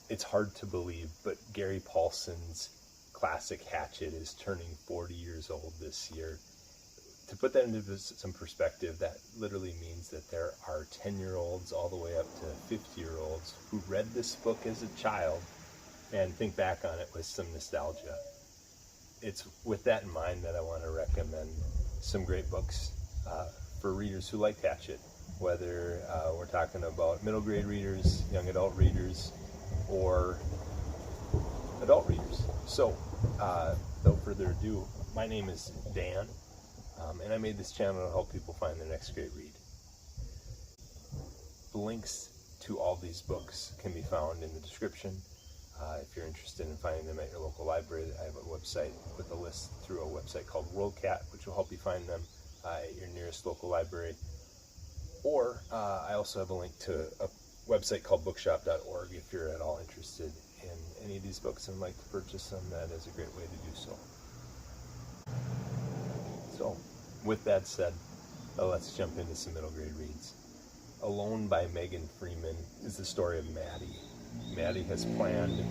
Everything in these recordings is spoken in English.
It's hard to believe, but Gary Paulsen's classic Hatchet is turning 40 years old this year. To put that into some perspective, that literally means that there are 10-year-olds all the way up to 50-year-olds who read this book as a child and think back on it with some nostalgia. It's with that in mind that I want to recommend some great books for readers who like Hatchet, whether we're talking about middle grade readers, young adult readers, or adult readers. So, without further ado, my name is Dan, and I made this channel to help people find their next great read. The links to all these books can be found in the description. If you're interested in finding them at your local library, I have a website with a list through a website called WorldCat, which will help you find them at your nearest local library. Or I also have a link to a website called bookshop.org. If you're at all interested in any of these books and like to purchase them, that is a great way to do so. So, with that said, let's jump into some middle grade reads. Alone by Megan Freeman is the story of Maddie. Maddie has planned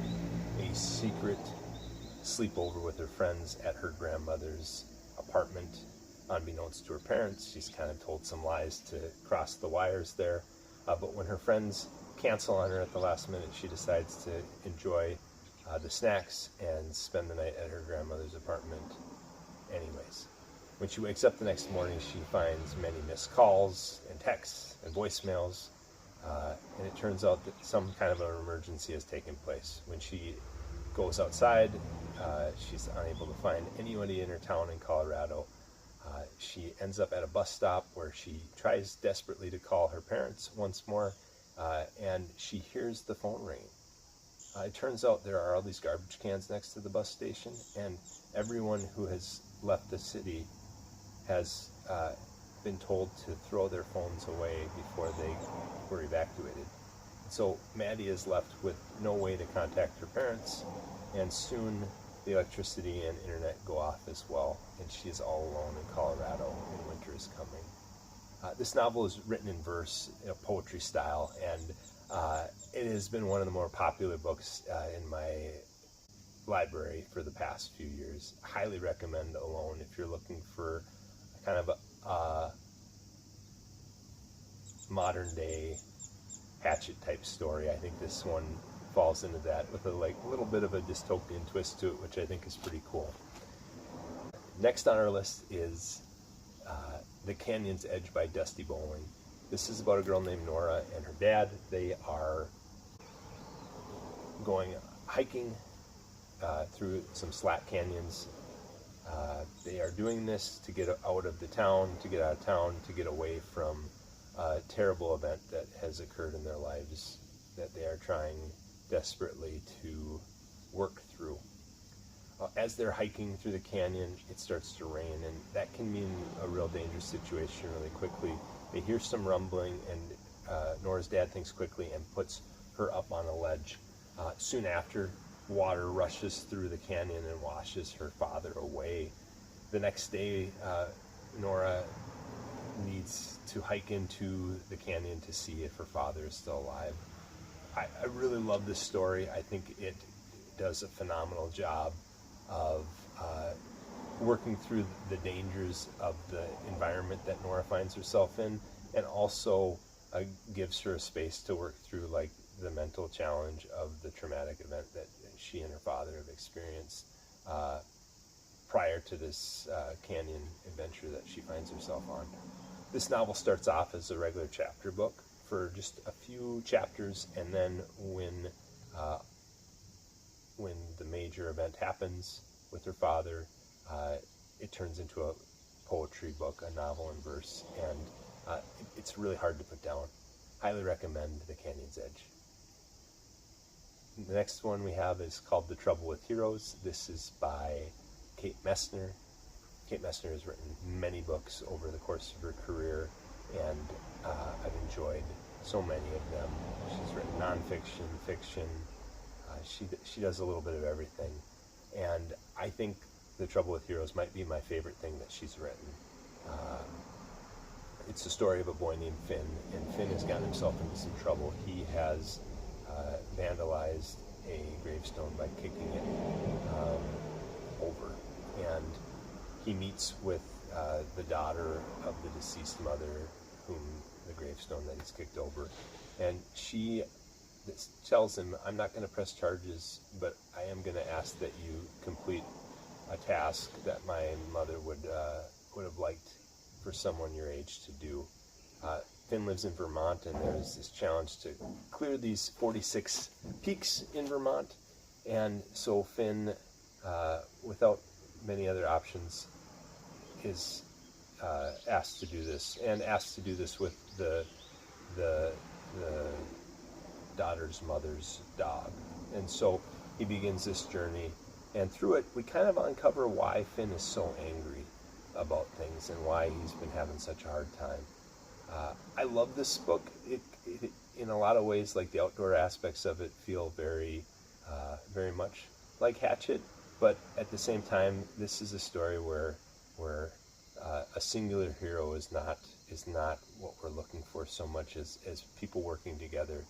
a secret sleepover with her friends at her grandmother's apartment. Unbeknownst to her parents, she's kind of told some lies to cross the wires there. But when her friends cancel on her at the last minute, she decides to enjoy the snacks and spend the night at her grandmother's apartment anyways. When she wakes up the next morning, she finds many missed calls and texts and voicemails, and it turns out that some kind of an emergency has taken place. When she goes outside, she's unable to find anybody in her town in Colorado. She ends up at a bus stop where she tries desperately to call her parents once more, and she hears the phone ring. It turns out there are all these garbage cans next to the bus station, and everyone who has left the city has been told to throw their phones away before they were evacuated. So Maddie is left with no way to contact her parents, and soon the electricity and internet go off as well, and she is all alone in Colorado, and winter is coming. This novel is written in verse, poetry style, and it has been one of the more popular books in my library for the past few years. I highly recommend Alone if you're looking for kind of a modern day Hatchet type story. I think this one falls into that with a little bit of a dystopian twist to it, which I think is pretty cool. Next on our list is The Canyon's Edge by Dusty Bowling. This is about a girl named Nora and her dad. They are going hiking through some slat canyons. They are doing this to get out of town, to get away from a terrible event that has occurred in their lives that they are trying desperately to work through. As they're hiking through the canyon, it starts to rain, and that can mean a real dangerous situation really quickly. They hear some rumbling, and Nora's dad thinks quickly and puts her up on a ledge. Soon after, water rushes through the canyon and washes her father away. The next day, Nora needs to hike into the canyon to see if her father is still alive. I really love this story. I think it does a phenomenal job of working through the dangers of the environment that Nora finds herself in, and also gives her a space to work through the mental challenge of the traumatic event that she and her father have experienced prior to this canyon adventure that she finds herself on. This novel starts off as a regular chapter book for just a few chapters, and then when the major event happens with her father, it turns into a poetry book, a novel in verse, and it's really hard to put down. Highly recommend The Canyon's Edge. The next one we have is called The Trouble with Heroes. This is by Kate Messner. Kate Messner has written many books over the course of her career, and I've enjoyed so many of them. She's written nonfiction, fiction. She does a little bit of everything, and I think The Trouble with Heroes might be my favorite thing that she's written. It's the story of a boy named Finn, and Finn has gotten himself into some trouble. He has vandalized gravestone by kicking it over. And he meets with the daughter of the deceased mother, whom the gravestone that he's kicked over, and she tells him, I'm not going to press charges, but I am going to ask that you complete a task that my mother would have liked for someone your age to do. Finn lives in Vermont, and there's this challenge to clear these 46 peaks in Vermont, and so Finn, without many other options, is asked to do this, and asked to do this with the daughter's mother's dog. And so he begins this journey, and through it we kind of uncover why Finn is so angry about things and why he's been having such a hard time. I love this book. It in a lot of ways, like the outdoor aspects of it feel very much like Hatchet, but at the same time, this is a story where a singular hero is not what we're looking for so much as people working together.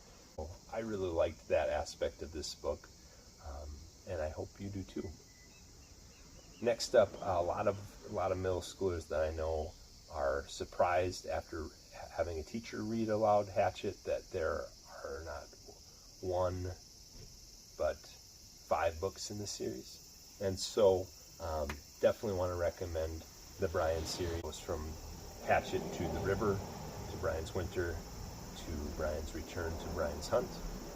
I really liked that aspect of this book, and I hope you do too. Next up, a lot of middle schoolers that I know are surprised after having a teacher read aloud Hatchet that there are not one but 5 books in the series. And so definitely want to recommend the Brian series. It goes from Hatchet to The River, to Brian's Winter, to Brian's Return, to Brian's Hunt.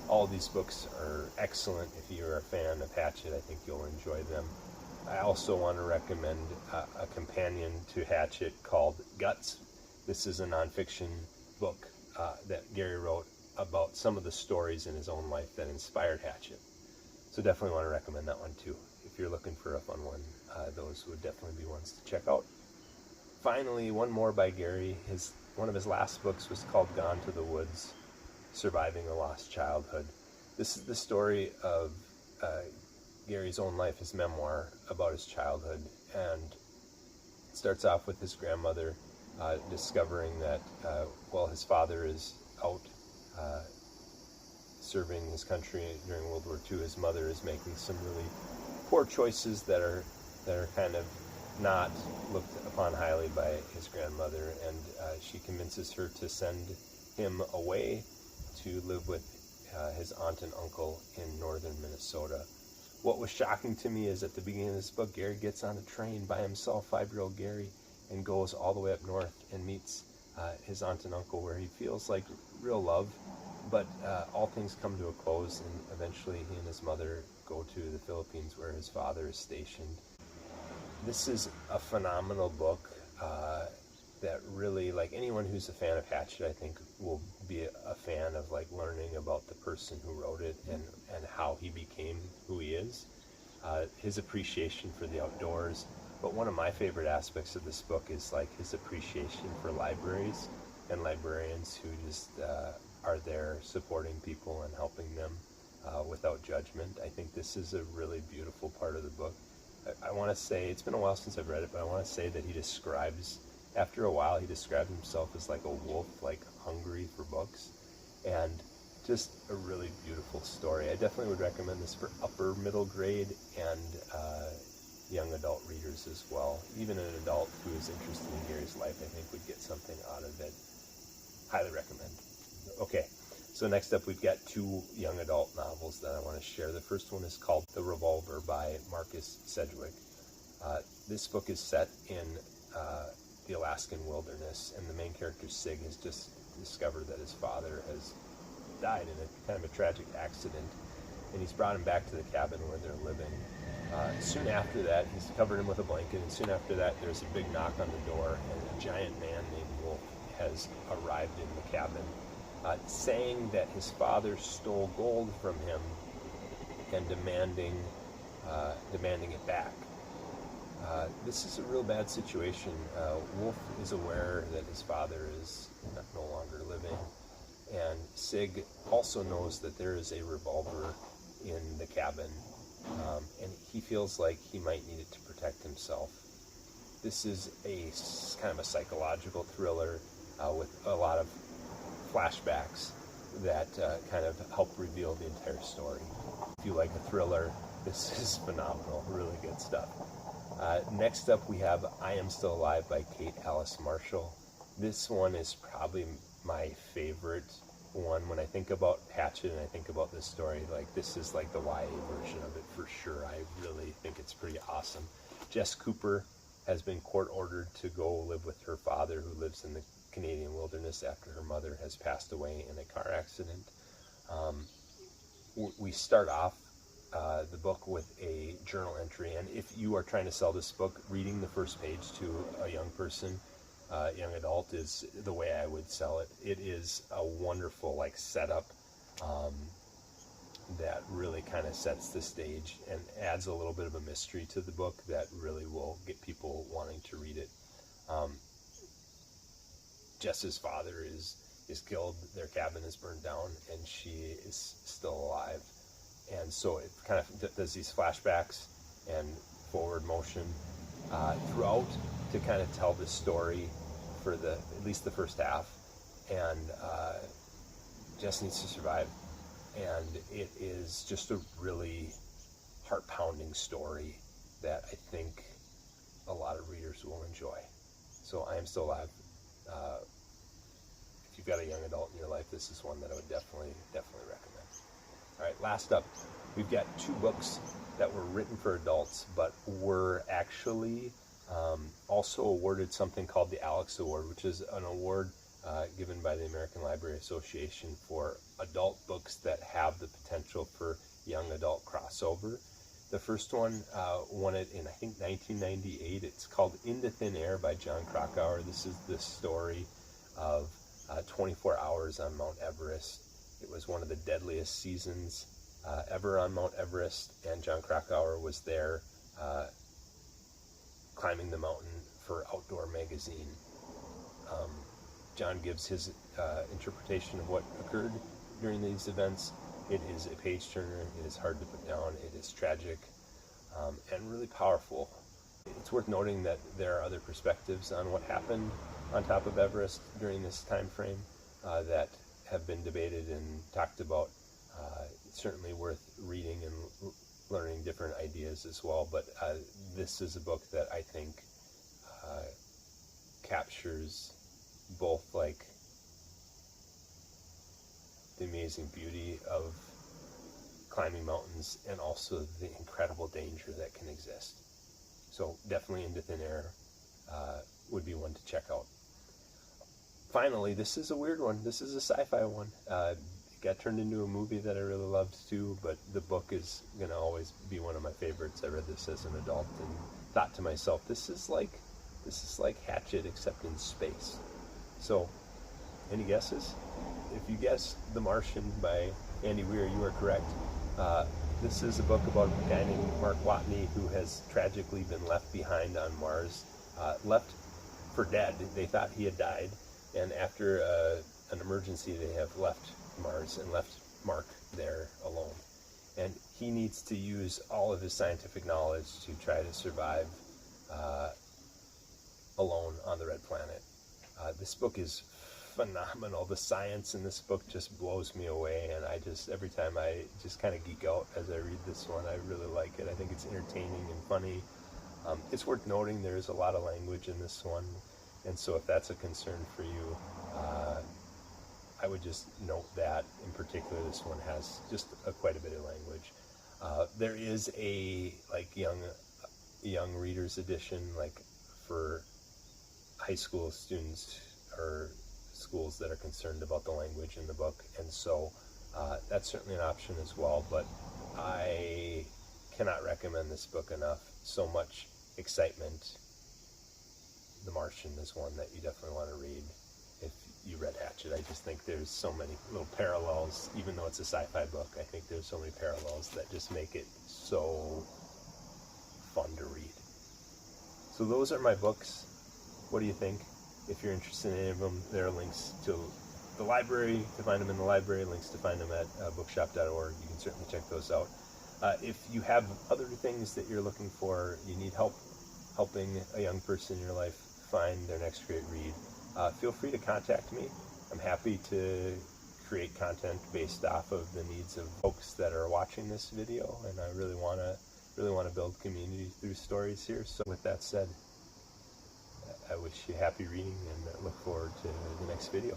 All of these books are excellent. If you're a fan of Hatchet, I think you'll enjoy them. I also want to recommend a companion to Hatchet called Guts. This is a nonfiction book that Gary wrote about some of the stories in his own life that inspired Hatchet. So definitely want to recommend that one too. If you're looking for a fun one, those would definitely be ones to check out. Finally, one more by Gary. One of his last books was called Gone to the Woods, Surviving a Lost Childhood. This is the story of Gary's own life, his memoir about his childhood, and it starts off with his grandmother discovering that while his father is out serving his country during World War II, his mother is making some really poor choices that are kind of not looked upon highly by his grandmother, and she convinces her to send him away to live with his aunt and uncle in northern Minnesota. What was shocking to me is at the beginning of this book, Gary gets on a train by himself, 5-year-old Gary, and goes all the way up north and meets his aunt and uncle, where he feels like real love, but all things come to a close, and eventually he and his mother go to the Philippines where his father is stationed. This is a phenomenal book that really, like, anyone who's a fan of Hatchet, I think will be a fan of like learning about the person who wrote it and how he became who he is, his appreciation for the outdoors. But one of my favorite aspects of this book is like his appreciation for libraries and librarians who just are there supporting people and helping them without judgment. I think this is a really beautiful part of the book. I want to say, it's been a while since I've read it, but I want to say that after a while, he described himself as like a wolf, like hungry for books, and just a really beautiful story. I definitely would recommend this for upper middle grade and young adult readers as well. Even an adult who is interested in Gary's life, I think, would get something out of it. Highly recommend. Okay, so next up we've got 2 young adult novels that I want to share. The first one is called The Revolver by Marcus Sedgwick. This book is set in the Alaskan wilderness, and the main character, Sig, has just discovered that his father has died in a kind of a tragic accident, and he's brought him back to the cabin where they're living. Soon after that, he's covered him with a blanket, and soon after that, there's a big knock on the door, and a giant man named Wolf has arrived in the cabin, saying that his father stole gold from him and demanding it back. This is a real bad situation. Wolf is aware that his father is no longer living, and Sig also knows that there is a revolver in the cabin, and he feels like he might need it to protect himself. This is a kind of a psychological thriller with a lot of flashbacks that kind of help reveal the entire story. If you like a thriller, this is phenomenal. Really good stuff. Next up, we have I Am Still Alive by Kate Alice Marshall. This one is probably my favorite one. When I think about Hatchet and I think about this story, like, this is like the YA version of it for sure. I really think it's pretty awesome. Jess Cooper has been court-ordered to go live with her father, who lives in the Canadian wilderness after her mother has passed away in a car accident. We start off the book with a journal entry, and if you are trying to sell this book, reading the first page to a young person, young adult, is the way I would sell it. It is a wonderful, like, setup that really kind of sets the stage and adds a little bit of a mystery to the book that really will get people wanting to read it. Jess's father is killed, their cabin is burned down, and she is still alive. And so it kind of does these flashbacks and forward motion throughout to kind of tell the story for at least the first half. And Jess needs to survive. And it is just a really heart-pounding story that I think a lot of readers will enjoy. So I Am Still Alive. If you've got a young adult in your life, this is one that I would definitely recommend. All right, last up, we've got two books that were written for adults, but were actually also awarded something called the Alex Award, which is an award given by the American Library Association for adult books that have the potential for young adult crossover. The first one won it in, I think, 1998. It's called Into Thin Air by John Krakauer. This is the story of 24 hours on Mount Everest. It was one of the deadliest seasons ever on Mount Everest, and John Krakauer was there climbing the mountain for Outdoor Magazine. John gives his interpretation of what occurred during these events. It is a page-turner. It is hard to put down. It is tragic and really powerful. It's worth noting that there are other perspectives on what happened on top of Everest during this time frame that have been debated and talked about. It's certainly worth reading and learning different ideas as well, but this is a book that I think captures both, like, the amazing beauty of climbing mountains and also the incredible danger that can exist. So definitely Into Thin Air would be one to check out. Finally, this is a weird one. This is a sci-fi one. It got turned into a movie that I really loved too, but the book is going to always be one of my favorites. I read this as an adult and thought to myself, this is like Hatchet except in space. So, any guesses? If you guessed The Martian by Andy Weir, you are correct. This is a book about a guy named Mark Watney who has tragically been left behind on Mars, left for dead. They thought he had died, and after an emergency, they have left Mars and left Mark there alone. And he needs to use all of his scientific knowledge to try to survive alone on the Red Planet. This book is phenomenal. The science in this book just blows me away, and every time I just kind of geek out as I read this one. I really like it. I think it's entertaining and funny. It's worth noting there is a lot of language in this one, and so if that's a concern for you, I would just note that in particular this one has just quite a bit of language. There is a young readers edition, like for high school students or schools that are concerned about the language in the book, and so that's certainly an option as well. But I cannot recommend this book enough. So much excitement. The Martian is one that you definitely want to read if you read Hatchet. I just think there's so many little parallels, even though it's a sci-fi book. I think there's so many parallels that just make it so fun to read. So those are my books. What do you think? If you're interested in any of them, there are links to the library to find them in the library, links to find them at bookshop.org. You can certainly check those out. If you have other things that you're looking for, you need helping a young person in your life find their next great read, feel free to contact me. I'm happy to create content based off of the needs of folks that are watching this video, and I really want to build community through stories here. So with that said, I wish you happy reading and look forward to the next video.